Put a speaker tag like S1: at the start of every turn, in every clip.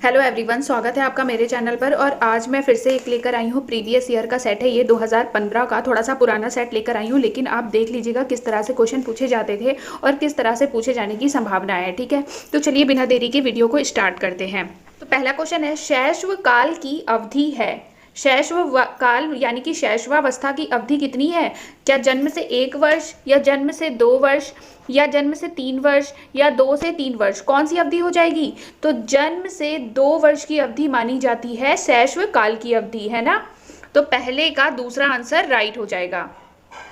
S1: Hello everyone, स्वागत है आपका मेरे चैनल पर। और आज मैं फिर से एक लेकर आई हूँ। प्रीवियस ईयर का सेट है ये, 2015 का थोड़ा सा पुराना सेट लेकर आई हूँ, लेकिन आप देख लीजिएगा किस तरह से क्वेश्चन पूछे जाते थे और किस तरह से पूछे जाने की संभावना है। ठीक है, तो चलिए बिना देरी के वीडियो को स्टार्ट करते हैं। तो पहला क्वेश्चन है, शैशव काल की अवधि है। शैशव काल यानी कि शैशवावस्था की अवधि कितनी है? क्या जन्म से 1 वर्ष, या जन्म से 2 वर्ष, या जन्म से 3 वर्ष, या 2 से 3 वर्ष? कौन सी अवधि हो जाएगी? तो जन्म से 2 वर्ष की अवधि मानी जाती है शैशव काल की अवधि, है ना। तो पहले का दूसरा आंसर राइट हो जाएगा।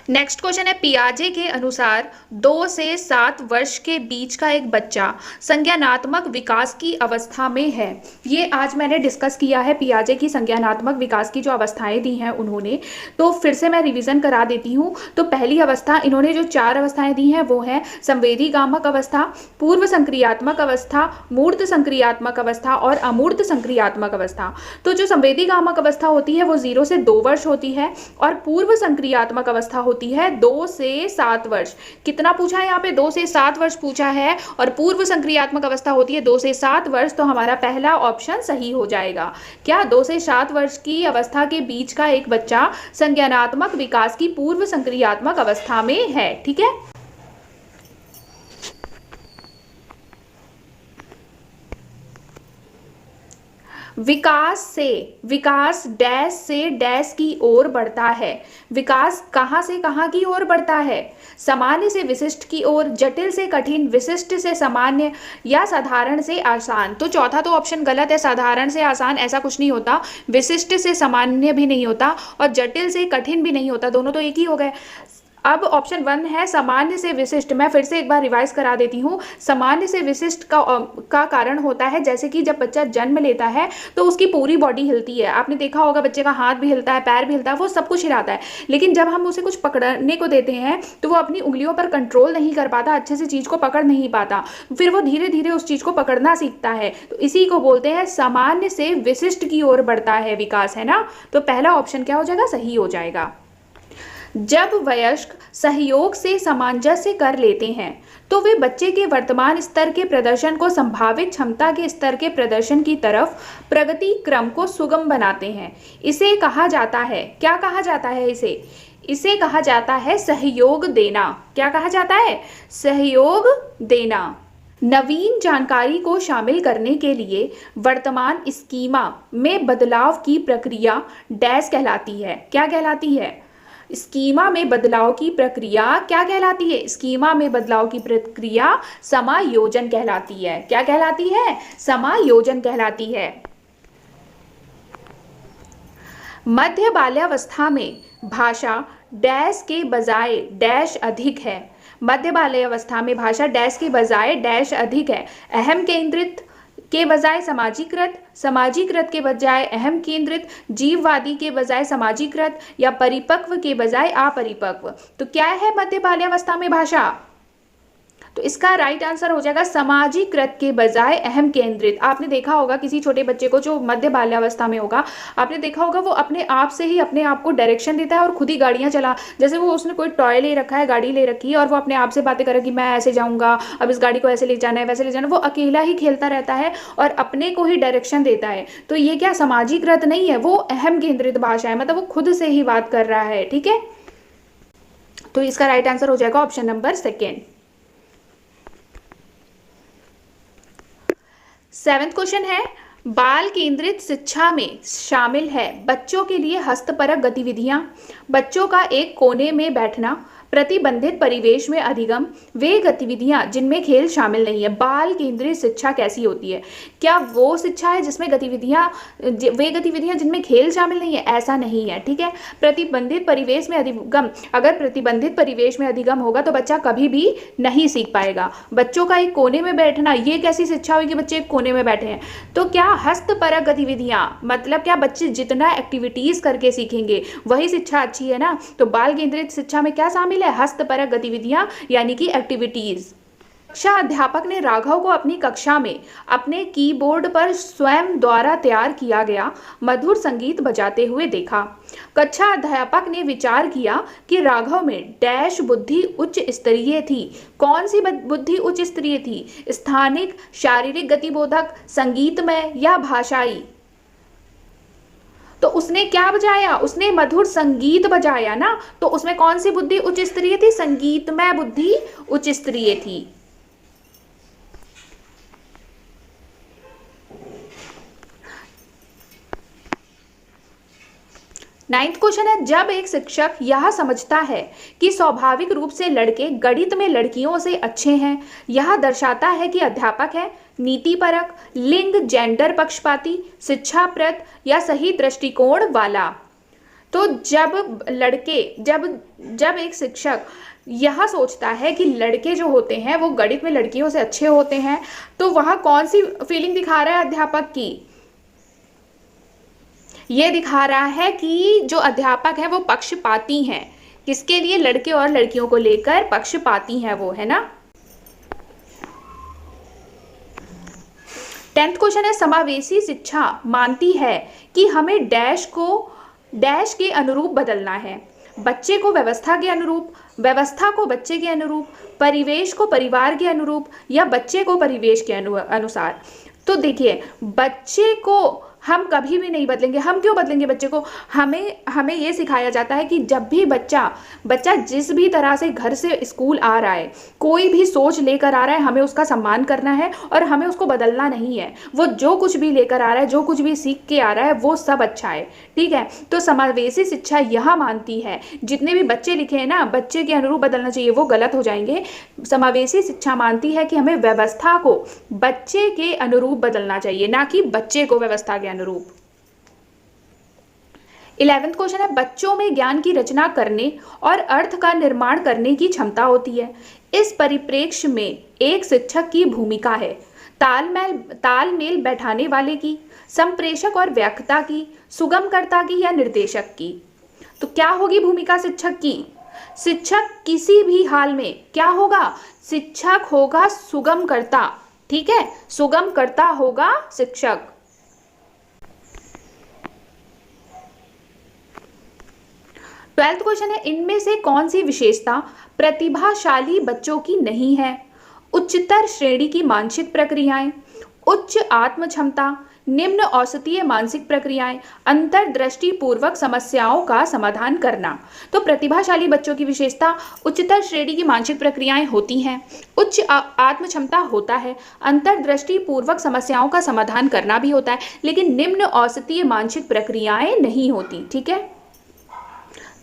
S1: नेक्स्ट क्वेश्चन है, पियाजे के अनुसार 2 से 7 वर्ष के बीच का एक बच्चा संज्ञानात्मक विकास की अवस्था में है। ये आज मैंने डिस्कस किया है, पियाजे की संज्ञानात्मक विकास की जो अवस्थाएं दी हैं उन्होंने। तो फिर से मैं रिवीजन करा देती हूँ। तो पहली अवस्था, इन्होंने जो 4 अवस्थाएं दी हैं वो है संवेदीगामक अवस्था, पूर्व संक्रियात्मक अवस्था, मूर्त संक्रियात्मक अवस्था और अमूर्त संक्रियात्मक अवस्था। तो जो संवेदीगामक अवस्था होती है वो 0 से 2 वर्ष होती है, और पूर्व संक्रियात्मक अवस्था होती है 2 से 7 वर्ष। कितना पूछा है यहाँ पे? 2 से 7 वर्ष पूछा है, और पूर्व संक्रियात्मक अवस्था होती है 2 से 7 वर्ष। तो हमारा पहला ऑप्शन सही हो जाएगा। क्या 2 से 7 वर्ष की अवस्था के बीच का एक बच्चा संज्ञानात्मक विकास की पूर्व संक्रियात्मक अवस्था में है। ठीक है, विकास डैश से डैश की ओर बढ़ता है। विकास कहाँ से कहाँ की ओर बढ़ता है? सामान्य से विशिष्ट की ओर, जटिल से कठिन, विशिष्ट से सामान्य, या साधारण से आसान। तो चौथा तो ऑप्शन गलत है, साधारण से आसान ऐसा कुछ नहीं होता, विशिष्ट से सामान्य भी नहीं होता, और जटिल से कठिन भी नहीं होता, दोनों तो एक ही हो गए। अब ऑप्शन 1 है सामान्य से विशिष्ट। मैं फिर से एक बार रिवाइज करा देती हूँ। सामान्य से विशिष्ट का कारण होता है जैसे कि जब बच्चा जन्म लेता है तो उसकी पूरी बॉडी हिलती है। आपने देखा होगा बच्चे का हाथ भी हिलता है, पैर भी हिलता है, वो सब कुछ हिलाता है। लेकिन जब हम उसे कुछ पकड़ने को देते हैं तो वो अपनी उंगलियों पर कंट्रोल नहीं कर पाता, अच्छे से चीज़ को पकड़ नहीं पाता, फिर वो धीरे धीरे उस चीज़ को पकड़ना सीखता है। तो इसी को बोलते हैं सामान्य से विशिष्ट की ओर बढ़ता है विकास, है ना। तो पहला ऑप्शन क्या हो जाएगा? सही हो जाएगा। जब वयस्क सहयोग से सामंजस्य कर लेते हैं तो वे बच्चे के वर्तमान स्तर के प्रदर्शन को संभावित क्षमता के स्तर के प्रदर्शन की तरफ प्रगति क्रम को सुगम बनाते हैं। इसे कहा जाता है, क्या कहा जाता है इसे कहा जाता है सहयोग देना। क्या कहा जाता है? सहयोग देना। नवीन जानकारी को शामिल करने के लिए वर्तमान स्कीमा में बदलाव की प्रक्रिया डैश कहलाती है। क्या कहलाती है? स्कीमा में बदलाव की प्रक्रिया क्या कहलाती है? स्कीमा में बदलाव की प्रक्रिया समायोजन कहलाती है। क्या कहलाती है? समायोजन कहलाती है। मध्य बाल्यावस्था में भाषा डैश के बजाय डैश अधिक है। मध्य बाल्यावस्था में भाषा डैश के बजाय डैश अधिक है। अहम केंद्रित के बजाय समाजीकृत, समाजीकृत के बजाय अहम केंद्रित, जीववादी के बजाय समाजीकृत, या परिपक्व के बजाय अपरिपक्व। तो क्या है मध्य बाल्यावस्था में भाषा? तो इसका राइट आंसर हो जाएगा समाजीकृत के बजाय अहम केंद्रित। आपने देखा होगा किसी छोटे बच्चे को जो मध्य बाल्यावस्था में होगा, आपने देखा होगा वो अपने आप से ही अपने आप को डायरेक्शन देता है और खुद ही गाड़ियां चला, जैसे वो उसने कोई टॉय ले रखा है, गाड़ी ले रखी है, और वो अपने आप से बातें करे कि मैं ऐसे जाऊंगा, अब इस गाड़ी को ऐसे ले जाना है, वैसे ले जाना है। वो अकेला ही खेलता रहता है और अपने को ही डायरेक्शन देता है। तो ये क्या समाजीकृत नहीं है, वो अहम केंद्रित भाषा है, मतलब वो खुद से ही बात कर रहा है। ठीक है, तो इसका राइट आंसर हो जाएगा ऑप्शन नंबर 2। 7वां क्वेश्चन है, बाल केंद्रित शिक्षा में शामिल है बच्चों के लिए हस्तपरक गतिविधियां, बच्चों का एक कोने में बैठना, प्रतिबंधित परिवेश में अधिगम, वे गतिविधियां जिनमें खेल शामिल नहीं है। बाल केंद्रित शिक्षा कैसी होती है? क्या वो शिक्षा है जिसमें वे गतिविधियां जिनमें खेल शामिल नहीं है? ऐसा नहीं है। ठीक है, प्रतिबंधित परिवेश में अधिगम, अगर प्रतिबंधित परिवेश में अधिगम होगा तो बच्चा कभी भी नहीं सीख पाएगा। बच्चों का एक कोने में बैठना, ये कैसी शिक्षा हुई कि बच्चे एक कोने में बैठे हैं? तो क्या हस्तपरक गतिविधियां, मतलब क्या बच्चे जितना एक्टिविटीज करके सीखेंगे वही शिक्षा अच्छी है ना। तो बाल केंद्रित शिक्षा में क्या शामिल है? हस्तपरक गतिविधियां यानी कि एक्टिविटीज। कक्षा अध्यापक ने राघव को अपनी कक्षा में अपने कीबोर्ड पर स्वयं द्वारा तैयार किया गया मधुर संगीत बजाते हुए देखा। कक्षा अध्यापक ने विचार किया कि राघव में डैश बुद्धि उच्च स्तरीय थी। कौन सी बुद्धि उच्च स्तरीय थी? स्थानिक, शारीरिक गतिबोधक, संगीतमय या भाषाई? तो उसने क्या बजाया? उसने मधुर संगीत बजाया ना, तो उसमें कौन सी बुद्धि उच्च स्तरीय थी? संगीतमय बुद्धि उच्च स्तरीय थी। 9th क्वेश्चन है, जब एक शिक्षक यह समझता है कि स्वाभाविक रूप से लड़के गणित में लड़कियों से अच्छे हैं, यह दर्शाता है कि अध्यापक है नीतिपरक, लिंग जेंडर पक्षपाती, शिक्षाप्रद या सही दृष्टिकोण वाला। तो जब एक शिक्षक यह सोचता है कि लड़के जो होते हैं वो गणित में लड़कियों से अच्छे होते हैं, तो वह कौन सी फीलिंग दिखा रहा है अध्यापक की? ये दिखा रहा है कि जो अध्यापक है वो पक्षपाती हैं। किसके लिए? लड़के और लड़कियों को लेकर पक्षपाती हैं वो, है ना। 10th क्वेश्चन है, समावेशी शिक्षा मानती है कि हमें डैश को डैश के अनुरूप बदलना है। बच्चे को व्यवस्था के अनुरूप, व्यवस्था को बच्चे के अनुरूप, परिवेश को परिवार के अनुरूप या बच्चे को परिवेश के अनुसार। तो देखिए, बच्चे को हम कभी भी नहीं बदलेंगे। हम क्यों बदलेंगे बच्चे को? हमें ये सिखाया जाता है कि जब भी बच्चा जिस भी तरह से घर से स्कूल आ रहा है, कोई भी सोच लेकर आ रहा है, हमें उसका सम्मान करना है और हमें उसको बदलना नहीं है। वो जो कुछ भी लेकर आ रहा है, जो कुछ भी सीख के आ रहा है, वो सब अच्छा है, ठीक है। तो समावेशी शिक्षा यह मानती है, जितने भी बच्चे लिखे हैं ना, बच्चे के अनुरूप बदलना चाहिए, वो गलत हो जाएंगे। समावेशी शिक्षा मानती है कि हमें व्यवस्था को बच्चे के अनुरूप बदलना चाहिए, ना कि बच्चे को व्यवस्था के अनुरूप। 11th क्वेश्चन है, बच्चों में ज्ञान की रचना करने और अर्थ का निर्माण करने की क्षमता होती है। इस परिप्रेक्ष्य में एक शिक्षक की भूमिका है तालमेल बैठाने वाले की, संप्रेषक और व्याख्याता की, सुगमकर्ता की या निर्देशक की। तो क्या होगी भूमिका शिक्षक की? शिक्षक किसी भी हाल में क्या होगा? शिक्षक होगा सुगमकर्ता, ठीक है, सुगमकर्ता होगा शिक्षक। 12th क्वेश्चन है, इनमें से कौन सी विशेषता प्रतिभाशाली बच्चों की नहीं है? उच्चतर श्रेणी की मानसिक प्रक्रियाएं, उच्च आत्म क्षमता, निम्न औसतीय मानसिक प्रक्रियाएं, अंतर्दृष्टि पूर्वक समस्याओं का समाधान करना। तो प्रतिभाशाली बच्चों की विशेषता उच्चतर श्रेणी की मानसिक प्रक्रियाएं होती हैं, उच्च आत्म क्षमता होता है, अंतर्दृष्टि पूर्वक समस्याओं का समाधान करना भी होता है, लेकिन निम्न औसतीय मानसिक प्रक्रियाएं नहीं होती, ठीक है।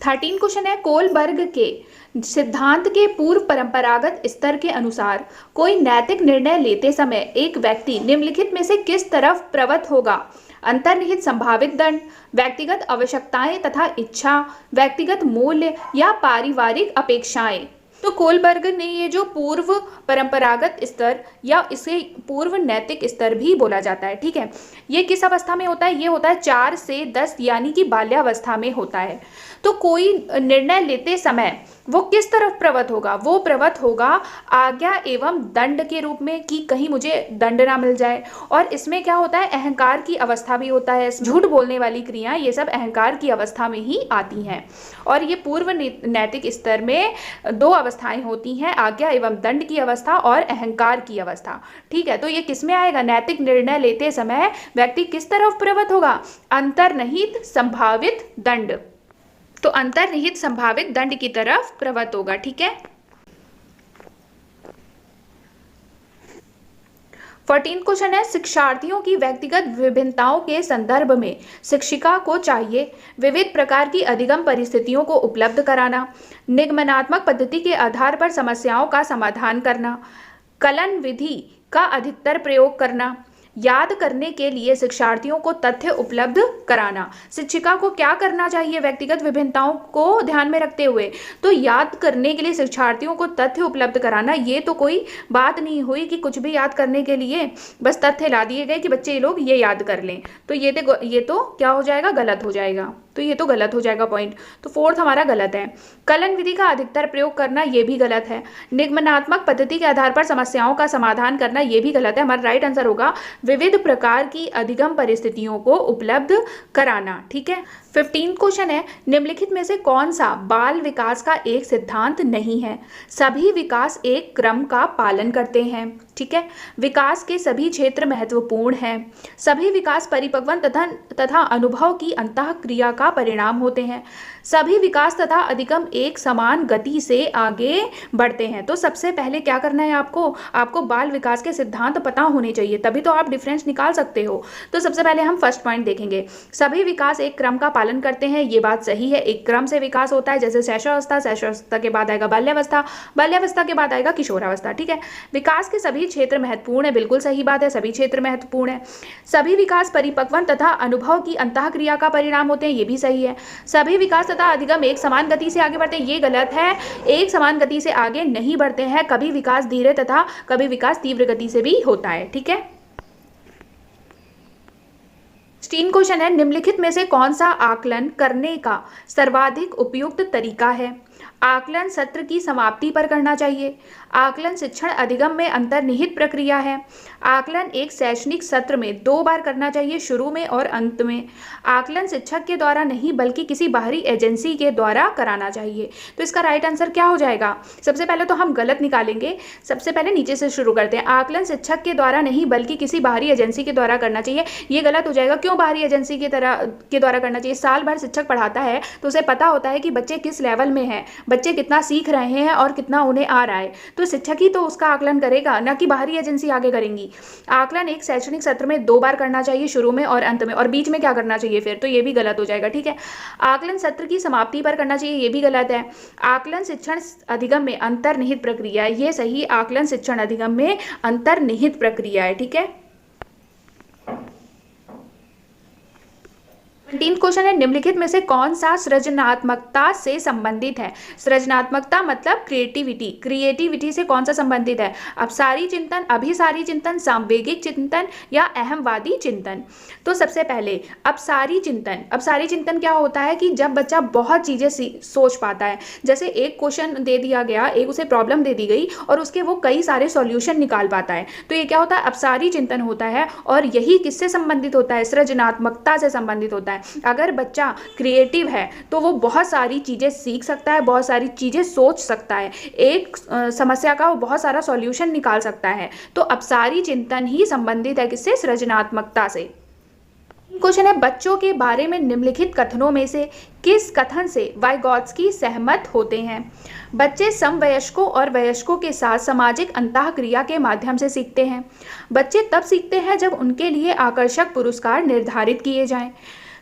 S1: 13 क्वेश्चन है, कोलबर्ग के सिद्धांत के पूर्व परंपरागत स्तर के अनुसार कोई नैतिक निर्णय लेते समय एक व्यक्ति निम्नलिखित में से किस तरफ प्रवृत्त होगा? अंतर्निहित संभावित दंड, व्यक्तिगत आवश्यकताएं तथा इच्छा, व्यक्तिगत मूल्य या पारिवारिक अपेक्षाएं। तो कोलबर्ग ने ये जो पूर्व परंपरागत स्तर या इसे पूर्व नैतिक स्तर भी बोला जाता है, ठीक है, ये किस अवस्था में होता है? ये होता है 4 से 10 यानी कि बाल्यावस्था में होता है। तो कोई निर्णय लेते समय वो किस तरफ प्रवृत्त होगा? वो प्रवृत्त होगा आज्ञा एवं दंड के रूप में, कि कहीं मुझे दंड ना मिल जाए। और इसमें क्या होता है? अहंकार की अवस्था भी होता है। झूठ बोलने वाली क्रियाएं, ये सब अहंकार की अवस्था में ही आती हैं। और ये पूर्व नैतिक स्तर में 2 अवस्थाएं होती हैं, आज्ञा एवं दंड की अवस्था और अहंकार की अवस्था, ठीक है। तो ये किस में आएगा? नैतिक निर्णय लेते समय व्यक्ति किस तरफ प्रवृत्त होगा? अंतर्निहित संभावित दंड। तो अंतर्निहित संभावित दंड की तरफ प्रवृत्त होगा, ठीक है। 14 क्वेश्चन है, शिक्षार्थियों की व्यक्तिगत विभिन्नताओं के संदर्भ में शिक्षिका को चाहिए विविध प्रकार की अधिगम परिस्थितियों को उपलब्ध कराना, निगमनात्मक पद्धति के आधार पर समस्याओं का समाधान करना, कलन विधि का अधिकतर प्रयोग करना, याद करने के लिए शिक्षार्थियों को तथ्य उपलब्ध कराना। शिक्षिका को क्या करना चाहिए व्यक्तिगत विभिन्नताओं को ध्यान में रखते हुए? तो याद करने के लिए शिक्षार्थियों को तथ्य उपलब्ध कराना। ये तो कोई बात नहीं हुई कि कुछ भी याद करने के लिए बस तथ्य ला दिए गए कि बच्चे लोग ये याद कर लें, तो ये तो क्या हो जाएगा? गलत हो जाएगा। तो ये तो गलत हो जाएगा पॉइंट, तो फोर्थ हमारा गलत है। कलन विधि का अधिकतर प्रयोग करना ये भी गलत है। निगमनात्मक पद्धति के आधार पर समस्याओं का समाधान करना ये भी गलत है। हमारा राइट आंसर होगा विविध प्रकार की अधिगम परिस्थितियों को उपलब्ध कराना। ठीक है, 15 क्वेश्चन है, निम्नलिखित में से कौन सा बाल विकास का एक सिद्धांत नहीं है? सभी विकास एक क्रम का पालन करते हैं। ठीक है, विकास के सभी क्षेत्र महत्वपूर्ण हैं। सभी विकास परिपक्वन तथा अनुभव की अंतःक्रिया का परिणाम होते हैं। सभी विकास तथा अधिगम एक समान गति से आगे बढ़ते हैं। तो सबसे पहले क्या करना है आपको बाल विकास के सिद्धांत पता होने चाहिए, तभी तो आप डिफरेंस निकाल सकते हो। तो सबसे पहले हम फर्स्ट पॉइंट देखेंगे, सभी विकास एक क्रम का पालन करते हैं। ये बात सही है, एक क्रम से विकास होता है, जैसे शैशवावस्था के बाद आएगा बाल्यावस्था के बाद आएगा किशोरावस्था। ठीक है, विकास के सभी क्षेत्र महत्वपूर्ण है, बिल्कुल सही बात है, सभी क्षेत्र महत्वपूर्ण है। सभी विकास परिपक्वन तथा अनुभव की अंतःक्रिया का परिणाम होते हैं, ये भी सही है। सभी विकास तथा अधिगम एक समान गति से आगे बढ़ते हैं, ये गलत है, एक समान गति से आगे नहीं बढ़ते हैं। कभी विकास धीरे तथा कभी विकास तीव्र गति से भी होता है। ठीक है, 16 क्वेश्चन है, निम्नलिखित में से कौन सा आकलन करने का सर्वाधिक उपयुक्त तरीका है? आकलन सत्र की समाप्ति पर करना चाहिए। आकलन शिक्षण अधिगम में अंतर्निहित प्रक्रिया है। आकलन एक शैक्षणिक सत्र में 2 बार करना चाहिए, शुरू में और अंत में। आकलन शिक्षक के द्वारा नहीं बल्कि किसी बाहरी एजेंसी के द्वारा कराना चाहिए। तो इसका राइट आंसर क्या हो जाएगा? सबसे पहले तो हम गलत निकालेंगे, सबसे पहले नीचे से शुरू करते हैं। आकलन शिक्षक के द्वारा नहीं बल्कि किसी बाहरी एजेंसी के द्वारा करना चाहिए, ये गलत हो जाएगा। क्यों बाहरी एजेंसी के द्वारा करना चाहिए? साल भर शिक्षक पढ़ाता है तो उसे पता होता है कि बच्चे किस लेवल में हैं, बच्चे कितना सीख रहे हैं और कितना उन्हें आ रहा है, तो शिक्षक ही तो उसका आकलन करेगा, ना कि बाहरी एजेंसी आगे करेंगी। आकलन एक शैक्षणिक सत्र में 2 बार करना चाहिए, शुरू में और अंत में, और बीच में क्या करना चाहिए फिर? तो ये भी गलत हो जाएगा। ठीक है, आकलन सत्र की समाप्ति पर करना चाहिए, ये भी गलत है। आकलन शिक्षण अधिगम में अंतर्निहित प्रक्रिया है, ये सही, आकलन शिक्षण अधिगम में अंतर्निहित प्रक्रिया है। ठीक है, 17 क्वेश्चन है, निम्नलिखित में से कौन सा सृजनात्मकता से संबंधित है? सृजनात्मकता मतलब क्रिएटिविटी से कौन सा संबंधित है? अपसारी चिंतन, अभिसारी चिंतन, सांवेगिक चिंतन या अहमवादी चिंतन? तो सबसे पहले अपसारी चिंतन क्या होता है कि जब बच्चा बहुत चीजें सोच पाता है, जैसे एक क्वेश्चन दे दिया गया, एक उसे प्रॉब्लम दे दी गई और उसके वो कई सारे सॉल्यूशन निकाल पाता है, तो ये क्या होता है? अपसारी चिंतन होता है। और यही किससे संबंधित होता है? सृजनात्मकता से संबंधित होता है। अगर बच्चा क्रिएटिव है तो वो बहुत सारी चीज़ें सीख सकता है, बहुत सारी चीज़ें सोच सकता है, एक समस्या का वो बहुत सारा सॉल्यूशन निकाल सकता है। तो अपसारी चिंतन ही संबंधित है किससे? सृजनात्मकता से। क्वेश्चन है, बच्चों के बारे में निम्नलिखित कथनों में से किस कथन से वाइगॉत्स्की सहमत होते हैं? बच्चे समवयस्कों और वयस्कों के साथ सामाजिक अंतःक्रिया के माध्यम से सीखते हैं। बच्चे तब सीखते हैं जब उनके लिए आकर्षक पुरस्कार निर्धारित किए जाएं।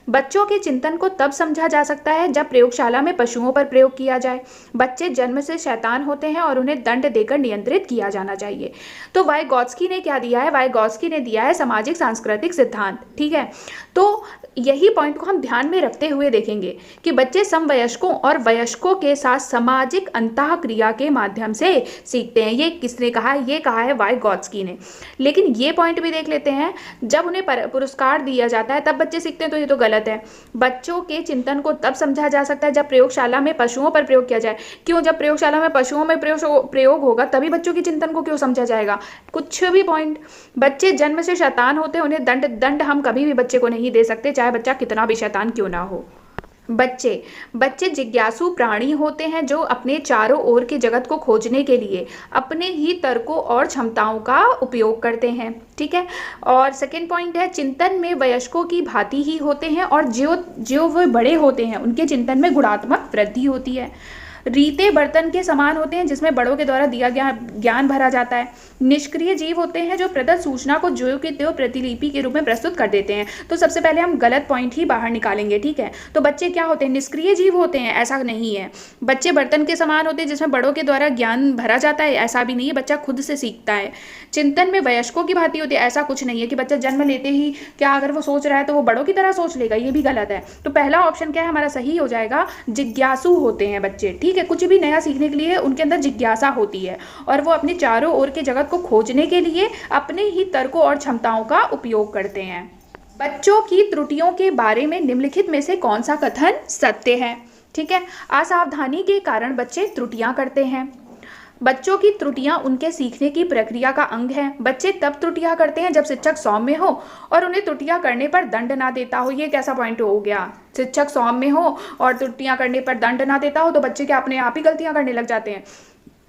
S1: बच्चों के चिंतन को तब समझा जा सकता है जब प्रयोगशाला में पशुओं पर प्रयोग किया जाए। बच्चे जन्म से शैतान होते हैं और उन्हें दंड देकर नियंत्रित किया जाना चाहिए। तो वाइगॉत्स्की ने क्या दिया है? वाइगॉत्स्की ने दिया है सामाजिक सांस्कृतिक सिद्धांत। ठीक है, तो यही पॉइंट को हम ध्यान में रखते हुए देखेंगे कि बच्चे समवयस्कों और वयस्कों के साथ सामाजिक अंतःक्रिया के माध्यम से सीखते हैं। ये किसने कहा है? ये कहा है वाइगॉत्स्की ने। लेकिन ये पॉइंट भी देख लेते हैं, जब उन्हें पुरस्कार दिया जाता है तब बच्चे सीखते हैं, तो ये तो गलत है। बच्चों के चिंतन को तब समझा जा सकता है जब प्रयोगशाला में पशुओं पर प्रयोग किया जाए। क्यों? जब प्रयोगशाला में पशुओं में प्रयोग होगा तभी बच्चों के चिंतन को क्यों समझा जाएगा? कुछ भी पॉइंट। बच्चे जन्म से शैतान होते हैं, उन्हें दंड हम कभी भी बच्चे को नहीं दे सकते, चाहे बच्चा कितना भी शैतान क्यों ना हो। बच्चे जिज्ञासु प्राणी होते हैं जो अपने चारों ओर के जगत को खोजने के लिए अपने ही तर्कों और क्षमताओं का उपयोग करते हैं। ठीक है, और सेकेंड पॉइंट है, चिंतन में वयस्कों की भांति ही होते हैं और जो वे बड़े होते हैं उनके चिंतन में गुणात्मक वृद्धि होती है। रीते बर्तन के समान होते हैं जिसमें बड़ों के द्वारा दिया गया ज्ञान भरा जाता है। निष्क्रिय जीव होते हैं जो प्रदत्त सूचना को ज्यों की त्यों प्रतिलिपि के रूप में प्रस्तुत कर देते हैं। तो सबसे पहले हम गलत पॉइंट ही बाहर निकालेंगे। ठीक है, तो बच्चे क्या होते हैं? निष्क्रिय जीव होते हैं, ऐसा नहीं है। बच्चे बर्तन के समान होते हैं जिसमें बड़ों के द्वारा ज्ञान भरा जाता है, ऐसा भी नहीं है। बच्चा खुद से सीखता है। चिंतन में वयस्कों की भांति होती है, ऐसा कुछ नहीं है कि बच्चा जन्म लेते ही क्या अगर वो सोच रहा है तो वो बड़ों की तरह सोच लेगा, ये भी गलत है। तो पहला ऑप्शन क्या है हमारा? सही हो जाएगा, जिज्ञासु होते हैं बच्चे। ठीक है, कुछ भी नया सीखने के लिए उनके अंदर जिज्ञासा होती है और वो अपने चारों ओर के जगत को खोजने के लिए अपने ही तर्कों और क्षमताओं का उपयोग करते हैं। बच्चों की त्रुटियों के बारे में निम्नलिखित में से कौन सा कथन सत्य है? ठीक है, असावधानी के कारण बच्चे त्रुटियां करते हैं। बच्चों की त्रुटियां उनके सीखने की प्रक्रिया का अंग है। बच्चे तब त्रुटियां करते हैं जब शिक्षक सौम्य हो और उन्हें त्रुटियां करने पर दंड ना देता हो। ये कैसा पॉइंट हो गया? शिक्षक सौम्य हो और त्रुटियां करने पर दंड ना देता हो तो बच्चे क्या अपने आप ही गलतियां करने लग जाते हैं।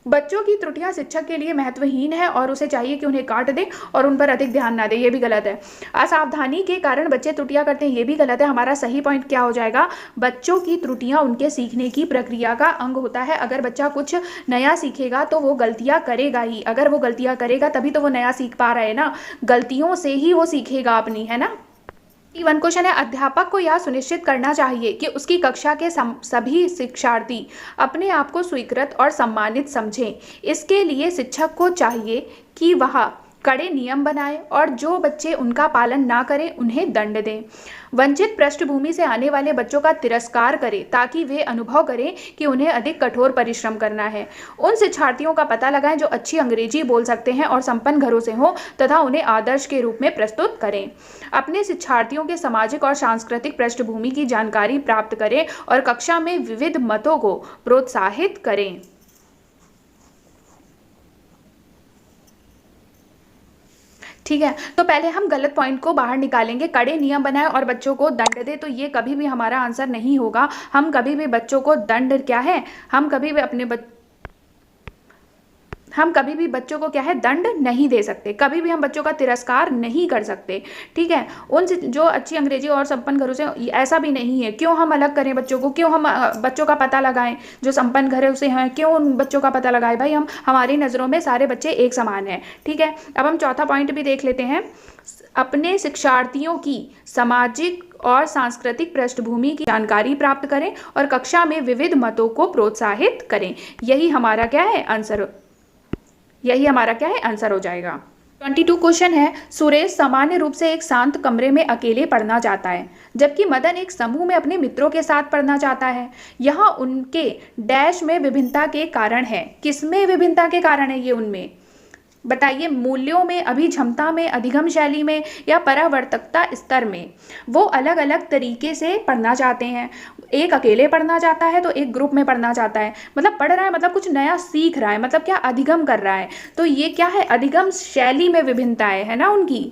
S1: बच्चों की त्रुटियां शिक्षक के लिए महत्वहीन है और उसे चाहिए कि उन्हें काट दे और उन पर अधिक ध्यान ना दे, ये भी गलत है। असावधानी के कारण बच्चे त्रुटियां करते हैं, ये भी गलत है। हमारा सही पॉइंट क्या हो जाएगा? बच्चों की त्रुटियां उनके सीखने की प्रक्रिया का अंग होता है। अगर बच्चा कुछ नया सीखेगा तो वो गलतियां करेगा ही। अगर वो गलतियां करेगा तभी तो वो नया सीख पा रहा है ना, गलतियों से ही वो सीखेगा अपनी, है ना। वन क्वेश्चन है, अध्यापक को यह सुनिश्चित करना चाहिए कि उसकी कक्षा के सभी शिक्षार्थी अपने आप को स्वीकृत और सम्मानित समझें। इसके लिए शिक्षक को चाहिए कि वह कड़े नियम बनाए और जो बच्चे उनका पालन ना करें उन्हें दंड दें। वंचित पृष्ठभूमि से आने वाले बच्चों का तिरस्कार करें ताकि वे अनुभव करें कि उन्हें अधिक कठोर परिश्रम करना है। उन शिक्षार्थियों का पता लगाएं जो अच्छी अंग्रेजी बोल सकते हैं और संपन्न घरों से हों तथा उन्हें आदर्श के रूप में प्रस्तुत करें। अपने शिक्षार्थियों के सामाजिक और सांस्कृतिक पृष्ठभूमि की जानकारी प्राप्त करें और कक्षा में विविध मतों को प्रोत्साहित करें। ठीक है, तो पहले हम गलत पॉइंट को बाहर निकालेंगे। कड़े नियम बनाए और बच्चों को दंड दे, तो ये कभी भी हमारा आंसर नहीं होगा। हम कभी भी बच्चों को दंड क्या है, हम कभी भी बच्चों को क्या है, दंड नहीं दे सकते। कभी भी हम बच्चों का तिरस्कार नहीं कर सकते। ठीक है, उन जो अच्छी अंग्रेजी और संपन्न घरों से, ऐसा भी नहीं है। क्यों हम अलग करें बच्चों को? क्यों हम बच्चों का पता लगाएं जो संपन्न घरों से हैं? क्यों उन बच्चों का पता लगाएं? भाई हम, हमारी नज़रों में सारे बच्चे एक समान हैं। ठीक है, अब हम चौथा पॉइंट भी देख लेते हैं। अपने शिक्षार्थियों की सामाजिक और सांस्कृतिक पृष्ठभूमि की जानकारी प्राप्त करें और कक्षा में विविध मतों को प्रोत्साहित करें। यही हमारा क्या है, आंसर हो जाएगा। 22 क्वेश्चन है, सुरेश सामान्य रूप से एक शांत कमरे में अकेले पढ़ना चाहता है जबकि मदन एक समूह में अपने मित्रों के साथ पढ़ना चाहता है। यहाँ उनके डैश में विभिन्नता के कारण है। किसमें विभिन्नता के कारण है ये उनमें? बताइए, मूल्यों में, अभिक्षमता में, अधिगम शैली में या परावर्तकता स्तर में। वो अलग अलग तरीके से पढ़ना चाहते हैं। एक अकेले पढ़ना चाहता है तो एक ग्रुप में पढ़ना चाहता है। मतलब पढ़ रहा है मतलब कुछ नया सीख रहा है, मतलब क्या, अधिगम कर रहा है। तो ये क्या है, अधिगम शैली में विभिन्नताएं है ना उनकी।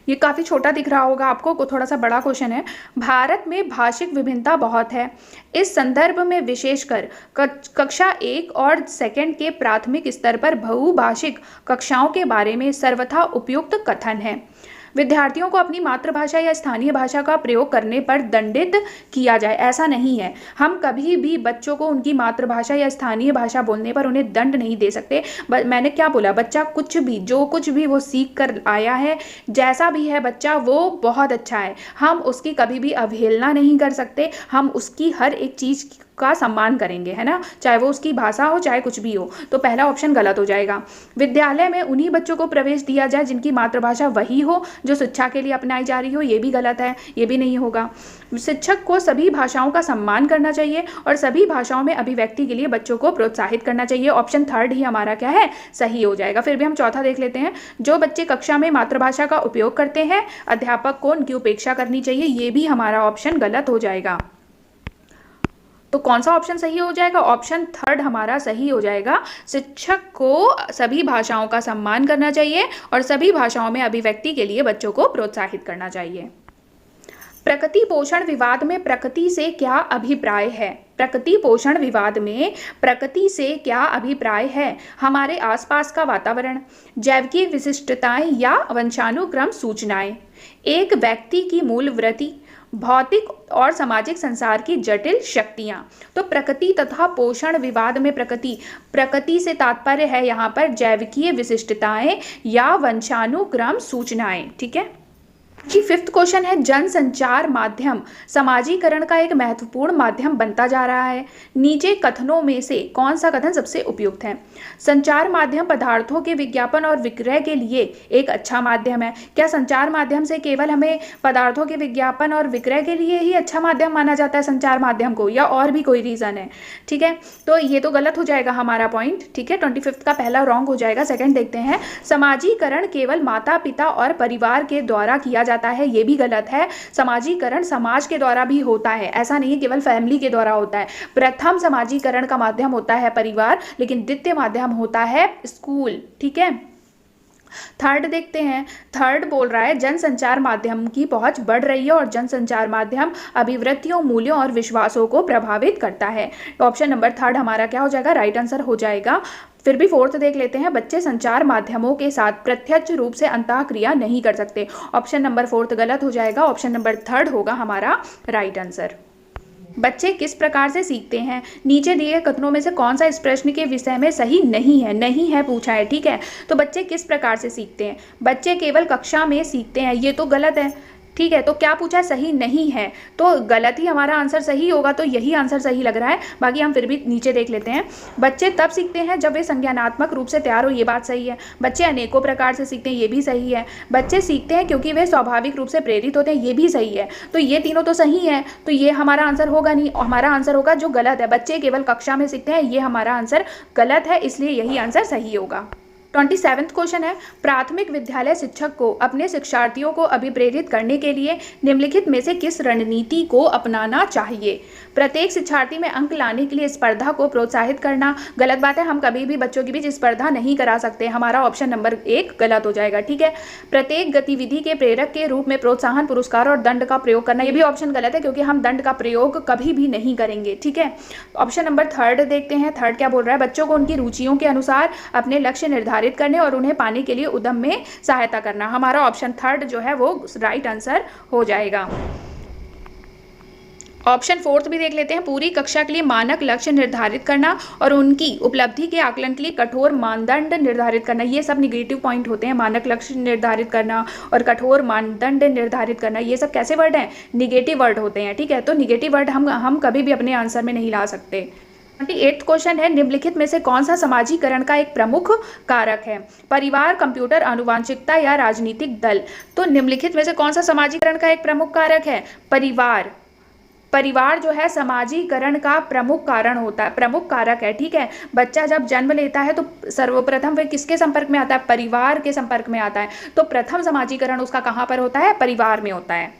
S1: ये काफ़ी छोटा दिख रहा होगा आपको, थोड़ा सा बड़ा क्वेश्चन है। भारत में भाषिक विभिन्नता बहुत है। इस संदर्भ में विशेषकर कक्षा 1 और 2 के प्राथमिक स्तर पर बहुभाषिक कक्षाओं के बारे में सर्वथा उपयुक्त कथन है। विद्यार्थियों को अपनी मातृभाषा या स्थानीय भाषा का प्रयोग करने पर दंडित किया जाए, ऐसा नहीं है। हम कभी भी बच्चों को उनकी मातृभाषा या स्थानीय भाषा बोलने पर उन्हें दंड नहीं दे सकते। मैंने क्या बोला, बच्चा कुछ भी, जो कुछ भी वो सीख कर आया है, जैसा भी है बच्चा, वो बहुत अच्छा है। हम उसकी कभी भी अवहेलना नहीं कर सकते। हम उसकी हर एक चीज़ का सम्मान करेंगे, है ना, चाहे वो उसकी भाषा हो चाहे कुछ भी हो। तो पहला ऑप्शन गलत हो जाएगा। विद्यालय में उन्हीं बच्चों को प्रवेश दिया जाए जिनकी मातृभाषा वही हो जो शिक्षा के लिए अपनाई जा रही हो, ये भी गलत है, ये भी नहीं होगा। शिक्षक को सभी भाषाओं का सम्मान करना चाहिए और सभी भाषाओं में अभिव्यक्ति के लिए बच्चों को प्रोत्साहित करना चाहिए। ऑप्शन 3 ही हमारा क्या है, सही हो जाएगा। फिर भी हम चौथा देख लेते हैं। जो बच्चे कक्षा में मातृभाषा का उपयोग करते हैं, अध्यापक को उनकी उपेक्षा करनी चाहिए। ये भी हमारा ऑप्शन गलत हो जाएगा। तो कौन सा ऑप्शन सही हो जाएगा? ऑप्शन 3 हमारा सही हो जाएगा। शिक्षक को सभी भाषाओं का सम्मान करना चाहिए और सभी भाषाओं में अभिव्यक्ति के लिए बच्चों को प्रोत्साहित करना चाहिए। प्रकृति पोषण विवाद में प्रकृति से क्या अभिप्राय है? प्रकृति पोषण विवाद में प्रकृति से क्या अभिप्राय है? हमारे आसपास का वातावरण, जैविकीय विशिष्टताएं या वंशानुक्रम सूचनाएं, एक व्यक्ति की मूल वृत्ति, भौतिक और सामाजिक संसार की जटिल शक्तियां। तो प्रकृति तथा पोषण विवाद में प्रकृति से तात्पर्य है यहाँ पर जैविकीय विशिष्टताएं या वंशानुक्रम सूचनाएं। ठीक है जी। 5th क्वेश्चन है, जनसंचार माध्यम समाजीकरण का एक महत्वपूर्ण माध्यम बनता जा रहा है। नीचे कथनों में से कौन सा कथन सबसे उपयुक्त है? संचार माध्यम पदार्थों के विज्ञापन और विक्रय के लिए एक अच्छा माध्यम है। क्या संचार माध्यम से केवल हमें पदार्थों के विज्ञापन और विक्रय के लिए ही अच्छा माध्यम माना जाता है संचार माध्यम को, या और भी कोई रीज़न है? ठीक है, तो ये तो गलत हो जाएगा हमारा पॉइंट। ठीक है, 25th का पहला रॉन्ग हो जाएगा। सेकंड देखते हैं, समाजीकरण केवल माता पिता और परिवार के द्वारा किया जाता है, ये भी गलत है। समाजीकरण समाज के द्वारा भी होता है, ऐसा नहीं है केवल फैमिली के द्वारा होता है। प्रथम समाजीकरण का माध्यम होता है परिवार, लेकिन द्वितीय माध्यम होता है स्कूल। ठीक है, थर्ड देखते हैं। थर्ड बोल रहा है जनसंचार माध्यम की पहुंच बढ़ रही है और जनसंचार माध्यम अभिवृत्तियों, मूल्यों और विश्वासों को प्रभावित करता है। ऑप्शन नंबर थर्ड हमारा क्या हो जाएगा, राइट आंसर हो जाएगा। फिर भी फोर्थ देख लेते हैं। बच्चे संचार माध्यमों के साथ प्रत्यक्ष रूप से अंतःक्रिया नहीं कर सकते। ऑप्शन नंबर फोर्थ गलत हो जाएगा, ऑप्शन नंबर थर्ड होगा हमारा राइट आंसर। बच्चे किस प्रकार से सीखते हैं, नीचे दिए कथनों में से कौन सा इस प्रश्न के विषय में सही नहीं है, नहीं है पूछा है। ठीक है, तो बच्चे किस प्रकार से सीखते हैं, बच्चे केवल कक्षा में सीखते हैं, ये तो गलत है। ठीक है, तो क्या पूछा, सही नहीं है, तो गलत ही हमारा आंसर सही होगा, तो यही आंसर सही लग रहा है। बाकी हम फिर भी नीचे देख लेते हैं। बच्चे तब सीखते हैं जब वे संज्ञानात्मक रूप से तैयार हो, ये बात सही है। बच्चे अनेकों प्रकार से सीखते हैं, ये भी सही है। बच्चे सीखते हैं क्योंकि वे स्वाभाविक रूप से प्रेरित होते हैं, ये भी सही है। तो ये तीनों तो सही है, तो ये हमारा आंसर होगा नहीं, हमारा आंसर होगा जो गलत है, बच्चे केवल कक्षा में सीखते हैं, ये हमारा आंसर गलत है, इसलिए यही आंसर सही होगा। 27वां क्वेश्चन है, प्राथमिक विद्यालय शिक्षक को अपने शिक्षार्थियों को अभिप्रेरित करने के लिए निम्नलिखित में से किस रणनीति को अपनाना चाहिए। प्रत्येक शिक्षार्थी में अंक लाने के लिए स्पर्धा को प्रोत्साहित करना, गलत बात है, हम कभी भी बच्चों के बीच स्पर्धा नहीं करा सकते, हमारा ऑप्शन नंबर 1 गलत हो जाएगा। ठीक है, प्रत्येक गतिविधि के प्रेरक के रूप में प्रोत्साहन, पुरस्कार और दंड का प्रयोग करना, ये भी ऑप्शन गलत है क्योंकि हम दंड का प्रयोग कभी भी नहीं करेंगे। ठीक है, ऑप्शन नंबर थर्ड देखते हैं। थर्ड क्या बोल रहा है, बच्चों को उनकी रुचियों के अनुसार अपने लक्ष्य निर्धारित करने और उन्हें पाने के लिए उद्यम में सहायता करना, हमारा ऑप्शन थर्ड जो है वो राइट आंसर हो जाएगा। ऑप्शन फोर्थ भी देख लेते हैं। पूरी कक्षा के लिए मानक लक्ष्य निर्धारित करना और उनकी उपलब्धि के आकलन के लिए कठोर मानदंड निर्धारित करना, ये सब निगेटिव पॉइंट होते हैं। मानक लक्ष्य निर्धारित करना और कठोर मानदंड निर्धारित करना, ये सब कैसे वर्ड हैं, निगेटिव वर्ड होते हैं। ठीक है, तो निगेटिव वर्ड हम कभी भी अपने आंसर में नहीं ला सकते। 28वां क्वेश्चन है, निम्नलिखित में से कौन सा समाजीकरण का एक प्रमुख कारक है, परिवार, कंप्यूटर, आनुवांशिकता या राजनीतिक दल। तो निम्नलिखित में से कौन सा समाजीकरण का एक प्रमुख कारक है, परिवार। परिवार जो है समाजीकरण का प्रमुख कारण होता है, प्रमुख कारक है। ठीक है, बच्चा जब जन्म लेता है तो सर्वप्रथम वह किसके संपर्क में आता है, परिवार के संपर्क में आता है, तो प्रथम समाजीकरण उसका कहाँ पर होता है, परिवार में होता है।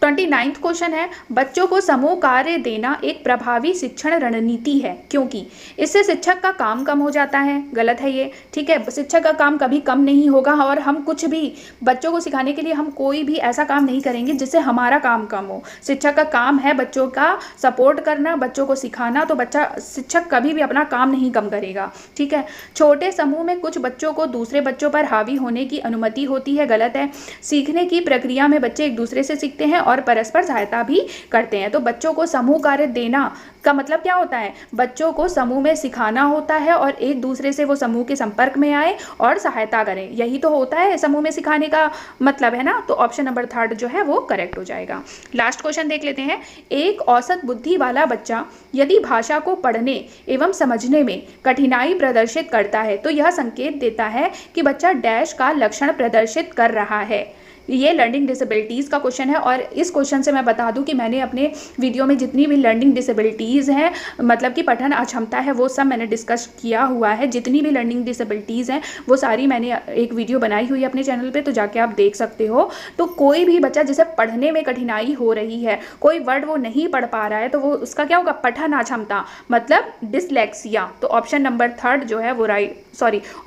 S1: 29वां क्वेश्चन है, बच्चों को समूह कार्य देना एक प्रभावी शिक्षण रणनीति है क्योंकि इससे शिक्षक का काम कम हो जाता है, गलत है ये। ठीक है, शिक्षक का काम कभी कम नहीं होगा और हम कुछ भी बच्चों को सिखाने के लिए हम कोई भी ऐसा काम नहीं करेंगे जिससे हमारा काम कम हो। शिक्षक का काम है बच्चों का सपोर्ट करना, बच्चों को सिखाना, तो शिक्षक कभी भी अपना काम नहीं कम करेगा। ठीक है, छोटे समूह में कुछ बच्चों को दूसरे बच्चों पर हावी होने की अनुमति होती है, गलत है। सीखने की प्रक्रिया में बच्चे एक दूसरे से सीखते हैं और परस्पर सहायता भी करते हैं। तो बच्चों को समूह कार्य देना का मतलब क्या होता है, बच्चों को समूह में सिखाना होता है और एक दूसरे से वो समूह के संपर्क में आए और सहायता करें, यही तो होता है समूह में सिखाने का मतलब, है ना। तो ऑप्शन नंबर थर्ड जो है वो करेक्ट हो जाएगा। लास्ट क्वेश्चन देख लेते हैं। एक औसत बुद्धि वाला बच्चा यदि भाषा को पढ़ने एवं समझने में कठिनाई प्रदर्शित करता है तो यह संकेत देता है कि बच्चा डैश का लक्षण प्रदर्शित कर रहा है। ये लर्निंग डिसेबिलिटीज़ का क्वेश्चन है और इस क्वेश्चन से मैं बता दूं कि मैंने अपने वीडियो में जितनी भी लर्निंग डिसेबिलिटीज़ हैं, मतलब कि पठन अक्षमता है, वो सब मैंने डिस्कस किया हुआ है। जितनी भी लर्निंग डिसेबिलिटीज़ हैं वो सारी मैंने एक वीडियो बनाई हुई है अपने चैनल पे, तो जाके आप देख सकते हो। तो कोई भी बच्चा जिसे पढ़ने में कठिनाई हो रही है, कोई वर्ड वो नहीं पढ़ पा रहा है, तो वो उसका क्या होगा, पठन अक्षमता, मतलब डिसलेक्सिया। तो ऑप्शन नंबर थर्ड जो है वो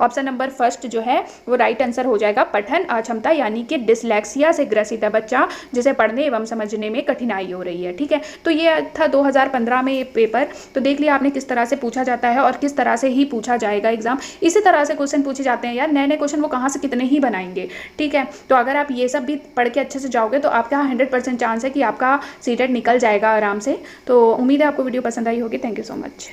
S1: ऑप्शन नंबर फर्स्ट जो है वो राइट आंसर हो जाएगा, पठन अक्षमता यानी कि डिसलेक्सिया से ग्रसित है बच्चा जिसे पढ़ने एवं समझने में कठिनाई हो रही है। ठीक है, तो ये था 2015 में ये पेपर। तो देख लिया आपने किस तरह से पूछा जाता है और किस तरह से ही पूछा जाएगा एग्जाम, इसी तरह से क्वेश्चन पूछे जाते हैं यार। नए नए क्वेश्चन वो कहाँ से कितने ही बनाएंगे। ठीक है, तो अगर आप ये सब भी पढ़ के अच्छे से जाओगे तो आपका 100% चांस है कि आपका सीटेट निकल जाएगा आराम से। तो उम्मीद है आपको वीडियो पसंद आई होगी। Thank you so much.